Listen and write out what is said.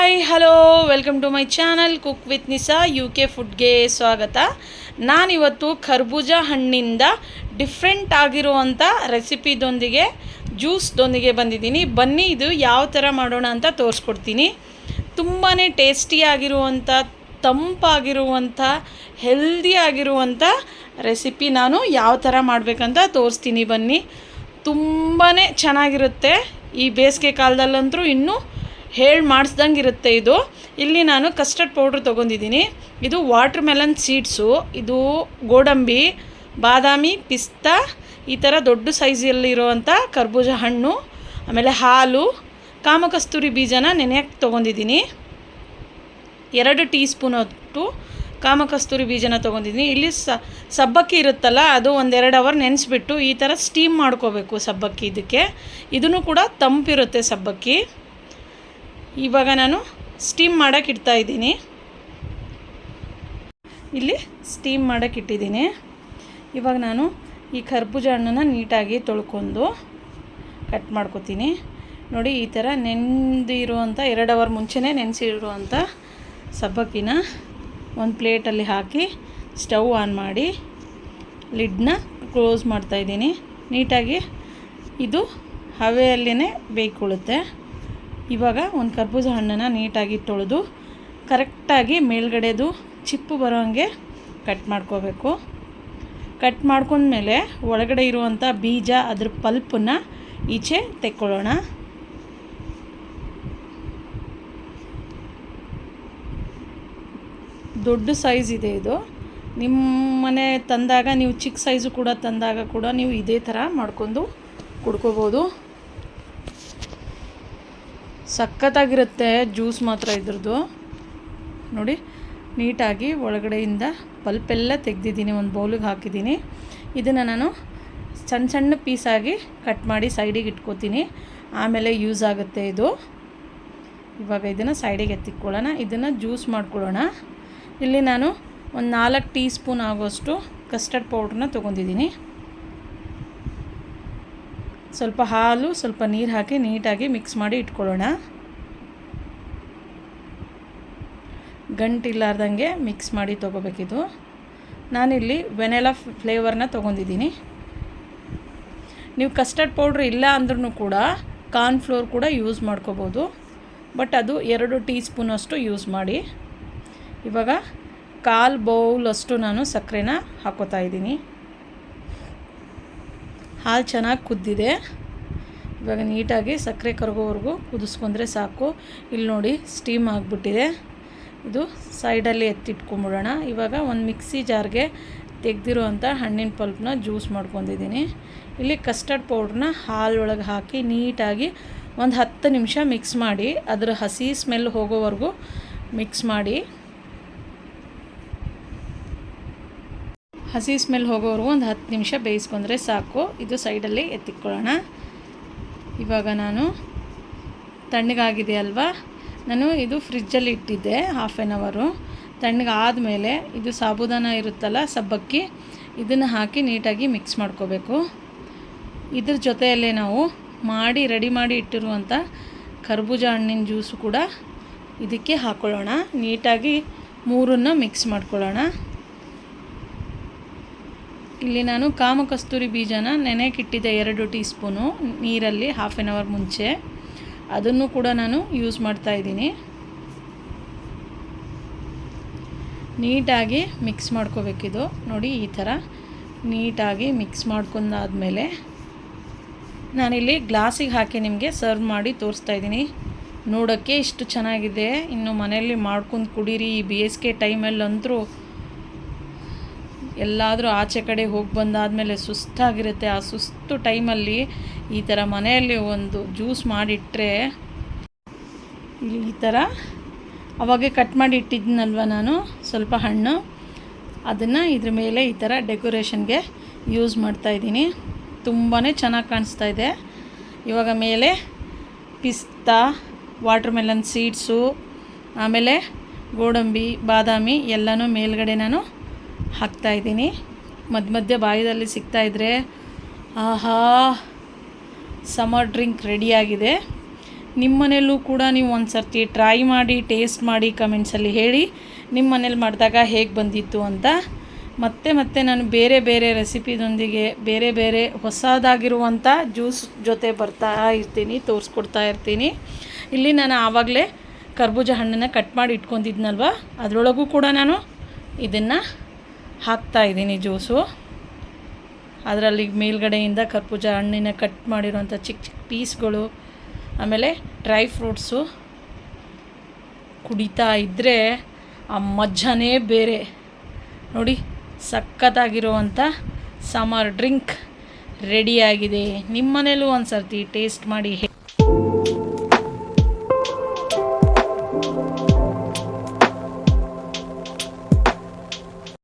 Hi hello welcome to my channel cook with Nisa UK ಫುಡ್ಗೆ ಸ್ವಾಗತ. ನಾನಿವತ್ತು ಕರ್ಬೂಜ ಹಣ್ಣಿಂದ ಡಿಫ್ರೆಂಟ್ ಆಗಿರುವಂಥ ರೆಸಿಪಿದೊಂದಿಗೆ ಜ್ಯೂಸ್ದೊಂದಿಗೆ ಬಂದಿದ್ದೀನಿ. ಬನ್ನಿ ಇದು ಯಾವ ಥರ ಮಾಡೋಣ ಅಂತ ತೋರಿಸ್ಕೊಡ್ತೀನಿ. ತುಂಬಾ ಟೇಸ್ಟಿಯಾಗಿರುವಂಥ, ತಂಪಾಗಿರುವಂಥ, ಹೆಲ್ದಿಯಾಗಿರುವಂಥ ರೆಸಿಪಿ ನಾನು ಯಾವ ಥರ ಮಾಡಬೇಕಂತ ತೋರಿಸ್ತೀನಿ. ಬನ್ನಿ, ತುಂಬಾ ಚೆನ್ನಾಗಿರುತ್ತೆ. ಈ ಬೇಸಿಗೆ ಕಾಲದಲ್ಲಂತೂ ಇನ್ನೂ ಮಾಡಿಸ್ದಂಗೆ ಇರುತ್ತೆ. ಇಲ್ಲಿ ನಾನು ಕಸ್ಟರ್ಡ್ ಪೌಡ್ರ್ ತೊಗೊಂಡಿದ್ದೀನಿ. ಇದು ವಾಟರ್ ಮೆಲನ್ ಸೀಡ್ಸು, ಇದು ಗೋಡಂಬಿ, ಬಾದಾಮಿ, ಪಿಸ್ತಾ, ಈ ಥರ ದೊಡ್ಡ ಸೈಜಲ್ಲಿರುವಂಥ ಕರ್ಬೂಜ ಹಣ್ಣು, ಆಮೇಲೆ ಹಾಲು, ಕಾಮಕಸ್ತೂರಿ ಬೀಜನ ನೆನೆಯಕ್ಕೆ ತೊಗೊಂಡಿದ್ದೀನಿ. 2 ಟೀ ಸ್ಪೂನ್ ಅಷ್ಟು ಕಾಮಕಸ್ತೂರಿ ಬೀಜನ ತೊಗೊಂಡಿದ್ದೀನಿ. ಇಲ್ಲಿ ಸಬ್ಬಕ್ಕಿ ಇರುತ್ತಲ್ಲ, ಅದು 1-2 ಅವರ್ ನೆನೆಸ್ಬಿಟ್ಟು ಈ ಥರ ಸ್ಟೀಮ್ ಮಾಡ್ಕೋಬೇಕು ಸಬ್ಬಕ್ಕಿ. ಇದನ್ನು ಕೂಡ ತಂಪಿರುತ್ತೆ ಸಬ್ಬಕ್ಕಿ. ಇವಾಗ ನಾನು ಸ್ಟೀಮ್ ಮಾಡೋಕ್ಕೆ ಇಡ್ತಾಯಿದ್ದೀನಿ. ಇಲ್ಲಿ ಸ್ಟೀಮ್ ಮಾಡೋಕ್ಕೆ ಇಟ್ಟಿದ್ದೀನಿ. ಇವಾಗ ನಾನು ಈ ಕರ್ಬೂಜ ಹಣ್ಣನ್ನು ನೀಟಾಗಿ ತೊಳ್ಕೊಂಡು ಕಟ್ ಮಾಡ್ಕೊತೀನಿ. ನೋಡಿ, ಈ ಥರ ನೆನೆದಿರುವಂಥ 2 ಅವರ್ ಮುಂಚೆನೇ ನೆನೆಸಿರುವಂಥ ಸಬ್ಬಕ್ಕಿನ ಒಂದು ಪ್ಲೇಟಲ್ಲಿ ಹಾಕಿ ಸ್ಟವ್ ಆನ್ ಮಾಡಿ ಲಿಡ್ನ ಕ್ಲೋಸ್ ಮಾಡ್ತಾಯಿದ್ದೀನಿ. ನೀಟಾಗಿ ಇದು ಹವೆಯಲ್ಲೇ ಬೇಯ್ಕೊಳ್ಳುತ್ತೆ. ಇವಾಗ ಒಂದು ಕರ್ಬೂಜ ಹಣ್ಣನ್ನು ನೀಟಾಗಿ ತೊಳೆದು ಕರೆಕ್ಟಾಗಿ ಮೇಲ್ಗಡೆದು ಚಿಪ್ಪು ಬರೋ ಹಾಗೆ ಕಟ್ ಮಾಡ್ಕೋಬೇಕು. ಕಟ್ ಮಾಡ್ಕೊಂಡ್ಮೇಲೆ ಒಳಗಡೆ ಇರುವಂಥ ಬೀಜ, ಅದ್ರ ಪಲ್ಪನ್ನು ಈಚೆ ತೆಕ್ಕೊಳ್ಳೋಣ. ದೊಡ್ಡ ಸೈಜ್ ಇದೆ ಇದು. ನಿಮ್ಮ ಮನೆ ತಂದಾಗ, ನೀವು ಚಿಕ್ಕ ಸೈಜು ಕೂಡ ತಂದಾಗ ಕೂಡ ನೀವು ಇದೇ ಥರ ಮಾಡ್ಕೊಂಡು ಕುಡ್ಕೋಬೋದು. ಸಖತ್ತಾಗಿರುತ್ತೆ ಜ್ಯೂಸ್ ಮಾತ್ರ ಇದ್ರದ್ದು. ನೋಡಿ, ನೀಟಾಗಿ ಒಳಗಡೆಯಿಂದ ಪಲ್ಪೆಲ್ಲ ತೆಗೆದಿದ್ದೀನಿ, ಒಂದು ಬೌಲಿಗೆ ಹಾಕಿದ್ದೀನಿ. ಇದನ್ನು ನಾನು ಸಣ್ಣ ಸಣ್ಣ ಪೀಸಾಗಿ ಕಟ್ ಮಾಡಿ ಸೈಡಿಗೆ ಇಟ್ಕೋತೀನಿ, ಆಮೇಲೆ ಯೂಸ್ ಆಗುತ್ತೆ ಇದು. ಇವಾಗ ಇದನ್ನು ಸೈಡಿಗೆ ಎತ್ತಿಕ್ಕೊಳ್ಳೋಣ. ಇದನ್ನು ಜ್ಯೂಸ್ ಮಾಡ್ಕೊಳ್ಳೋಣ. ಇಲ್ಲಿ ನಾನು ಒಂದು 4 ಟೀ ಸ್ಪೂನ್ ಆಗೋಷ್ಟು ಕಸ್ಟರ್ಡ್ ಪೌಡ್ರನ್ನ ತೊಗೊಂಡಿದ್ದೀನಿ. ಸ್ವಲ್ಪ ಹಾಲು, ಸ್ವಲ್ಪ ನೀರು ಹಾಕಿ ನೀಟಾಗಿ ಮಿಕ್ಸ್ ಮಾಡಿ ಇಟ್ಕೊಳ್ಳೋಣ. ಗಂಟಿಲ್ಲಾರ್ದಂಗೆ ಮಿಕ್ಸ್ ಮಾಡಿ ತೊಗೋಬೇಕಿದು. ನಾನಿಲ್ಲಿ ವೆನಿಲಾ ಫ್ಲೇವರ್ನ ತೊಗೊಂಡಿದ್ದೀನಿ. ನೀವು ಕಸ್ಟರ್ಡ್ ಪೌಡ್ರ್ ಇಲ್ಲ ಅಂದ್ರೂ ಕೂಡ ಕಾರ್ನ್ಫ್ಲೋರ್ ಕೂಡ ಯೂಸ್ ಮಾಡ್ಕೋಬೋದು, ಬಟ್ ಅದು 2 ಟೀ ಸ್ಪೂನಷ್ಟು ಯೂಸ್ ಮಾಡಿ. ಇವಾಗ 1/4 ಬೌಲಷ್ಟು ನಾನು ಸಕ್ಕರೆನ ಹಾಕೋತಾ ಇದ್ದೀನಿ. ಹಾಲು ಚೆನ್ನಾಗಿ ಕುದ್ದಿದೆ. ಇವಾಗ ನೀಟಾಗಿ ಸಕ್ಕರೆ ಕರಗೋವರೆಗೂ ಕುದಿಸ್ಕೊಂಡ್ರೆ ಸಾಕು. ಇಲ್ಲಿ ನೋಡಿ, ಸ್ಟೀಮ್ ಆಗಿಬಿಟ್ಟಿದೆ. ಇದು ಸೈಡಲ್ಲಿ ಎತ್ತಿಟ್ಕೊಂಬಿಡೋಣ. ಇವಾಗ ಒಂದು ಮಿಕ್ಸಿ ಜಾರ್ಗೆ ತೆಗೆದಿರುವಂಥ ಹಣ್ಣಿನ ಪಲ್ಪನ್ನ ಜ್ಯೂಸ್ ಮಾಡ್ಕೊಂಡಿದ್ದೀನಿ. ಇಲ್ಲಿ ಕಸ್ಟರ್ಡ್ ಪೌಡ್ರನ್ನ ಹಾಲೊಳಗೆ ಹಾಕಿ ನೀಟಾಗಿ ಒಂದು 10 ನಿಮಿಷ ಮಿಕ್ಸ್ ಮಾಡಿ, ಅದರ ಹಸಿ ಸ್ಮೆಲ್ ಹೋಗೋವರೆಗೂ ಮಿಕ್ಸ್ ಮಾಡಿ. ಹಸಿ ಸ್ಮೆಲ್ ಹೋಗೋವರೆಗೂ ಒಂದು 10 ನಿಮಿಷ ಬೇಯಿಸ್ಕೊಂಡ್ರೆ ಸಾಕು. ಇದು ಸೈಡಲ್ಲಿ ಎತ್ತಿಕ್ಕೊಳ್ಳೋಣ. ಇವಾಗ ನಾನು ತಣ್ಣಗಾಗಿದೆ ಅಲ್ವಾ, ನಾನು ಇದು ಫ್ರಿಜ್ಜಲ್ಲಿ ಇಟ್ಟಿದ್ದೆ 1/2 ಅವರು. ತಣ್ಣಗಾದಮೇಲೆ ಇದು ಸಾಬೂದಾನ ಇರುತ್ತಲ್ಲ, ಸಬ್ಬಕ್ಕಿ, ಇದನ್ನು ಹಾಕಿ ನೀಟಾಗಿ ಮಿಕ್ಸ್ ಮಾಡ್ಕೋಬೇಕು. ಇದ್ರ ಜೊತೆಯಲ್ಲೇ ನಾವು ರೆಡಿ ಮಾಡಿ ಇಟ್ಟಿರುವಂಥ ಕರ್ಬೂಜ ಹಣ್ಣಿನ ಜ್ಯೂಸು ಕೂಡ ಇದಕ್ಕೆ ಹಾಕ್ಕೊಳ್ಳೋಣ. ನೀಟಾಗಿ 3 ಮಿಕ್ಸ್ ಮಾಡ್ಕೊಳ್ಳೋಣ. ಇಲ್ಲಿ ನಾನು ಕಾಮಕಸ್ತೂರಿ ಬೀಜನ ನೆನೆಯಕ್ಕಿಟ್ಟಿದ್ದೆ 2 ಟೀ ಸ್ಪೂನು ನೀರಲ್ಲಿ 1/2 ಅವರ್ ಮುಂಚೆ. ಅದನ್ನು ಕೂಡ ನಾನು ಯೂಸ್ ಮಾಡ್ತಾಯಿದ್ದೀನಿ. ನೀಟಾಗಿ ಮಿಕ್ಸ್ ಮಾಡ್ಕೋಬೇಕಿದು. ನೋಡಿ, ಈ ಥರ ನೀಟಾಗಿ ಮಿಕ್ಸ್ ಮಾಡ್ಕೊಂಡಾದಮೇಲೆ ನಾನಿಲ್ಲಿ ಗ್ಲಾಸಿಗೆ ಹಾಕಿ ನಿಮಗೆ ಸರ್ವ್ ಮಾಡಿ ತೋರಿಸ್ತಾಯಿದ್ದೀನಿ. ನೋಡೋಕ್ಕೆ ಇಷ್ಟು ಚೆನ್ನಾಗಿದೆ. ಇನ್ನು ಮನೆಯಲ್ಲಿ ಮಾಡ್ಕೊಂಡು ಕುಡೀರಿ. ಈ ಬೇಸಿಗೆ ಟೈಮಲ್ಲಂತೂ ಎಲ್ಲಾದರೂ ಆಚೆ ಕಡೆ ಹೋಗಿ ಬಂದಾದಮೇಲೆ ಸುಸ್ತಾಗಿರುತ್ತೆ. ಆ ಸುಸ್ತು ಟೈಮಲ್ಲಿ ಈ ಥರ ಮನೆಯಲ್ಲಿ ಒಂದು ಜ್ಯೂಸ್ ಮಾಡಿಟ್ರೆ, ಈ ಥರ ಅವಾಗೆ ಕಟ್ ಮಾಡಿ ಇಟ್ಟಿದ್ನಲ್ವ ನಾನು ಸ್ವಲ್ಪ ಹಣ್ಣು, ಅದನ್ನು ಇದ್ರ ಮೇಲೆ ಈ ಥರ ಡೆಕೋರೇಷನ್ಗೆ ಯೂಸ್ ಮಾಡ್ತಾಯಿದ್ದೀನಿ. ತುಂಬಾ ಚೆನ್ನಾಗಿ ಕಾಣಿಸ್ತಾ ಇದೆ. ಇವಾಗ ಮೇಲೆ ಪಿಸ್ತಾ, ವಾಟರ್ ಮೆಲನ್ ಸೀಡ್ಸು, ಆಮೇಲೆ ಗೋಡಂಬಿ, ಬಾದಾಮಿ ಎಲ್ಲನೂ ಮೇಲ್ಗಡೆ ನಾನು ಹಾಕ್ತಾಯಿದ್ದೀನಿ. ಮಧ್ಯ ಬಾಯಿದಲ್ಲಿ ಸಿಗ್ತಾಯಿದ್ರೆ ಆಹಾ, ಸಮರ್ ಡ್ರಿಂಕ್ ರೆಡಿಯಾಗಿದೆ. ನಿಮ್ಮ ಮನೆಯಲ್ಲೂ ಕೂಡ ನೀವು ಒಂದು ಸರ್ತಿ ಟ್ರೈ ಮಾಡಿ, ಟೇಸ್ಟ್ ಮಾಡಿ, ಕಮೆಂಟ್ಸಲ್ಲಿ ಹೇಳಿ ನಿಮ್ಮ ಮನೇಲಿ ಮಾಡಿದಾಗ ಹೇಗೆ ಬಂದಿತ್ತು ಅಂತ. ಮತ್ತೆ ನಾನು ಬೇರೆ ಬೇರೆ ರೆಸಿಪಿದೊಂದಿಗೆ ಬೇರೆ ಬೇರೆ ಹೊಸದಾಗಿರುವಂಥ ಜ್ಯೂಸ್ ಜೊತೆ ಬರ್ತಾ ಇರ್ತೀನಿ, ತೋರಿಸ್ಕೊಡ್ತಾ ಇರ್ತೀನಿ. ಇಲ್ಲಿ ನಾನು ಆವಾಗಲೇ ಕರ್ಬೂಜ ಹಣ್ಣನ್ನು ಕಟ್ ಮಾಡಿ ಇಟ್ಕೊಂಡಿದ್ನಲ್ವ, ಅದರೊಳಗೂ ಕೂಡ ನಾನು ಇದನ್ನು ಹಾಕ್ತಾಯಿದ್ದೀನಿ ಜ್ಯೂಸು. ಅದರಲ್ಲಿ ಮೇಲ್ಗಡೆಯಿಂದ ಕರ್ಬೂಜ ಹಣ್ಣಿನ ಕಟ್ ಮಾಡಿರೋಂಥ ಚಿಕ್ಕ ಚಿಕ್ಕ ಪೀಸ್ಗಳು, ಆಮೇಲೆ ಡ್ರೈ ಫ್ರೂಟ್ಸು ಕುಡಿತಾ ಇದ್ದರೆ ಆ ಮಜ್ಜನೇ ಬೇರೆ ನೋಡಿ. ಸಖತ್ತಾಗಿರುವಂಥ ಸಮರ್ ಡ್ರಿಂಕ್ ರೆಡಿಯಾಗಿದೆ. ನಿಮ್ಮ ಮನೇಲೂ ಒಂದು ಸರ್ತಿ ಟೇಸ್ಟ್ ಮಾಡಿ.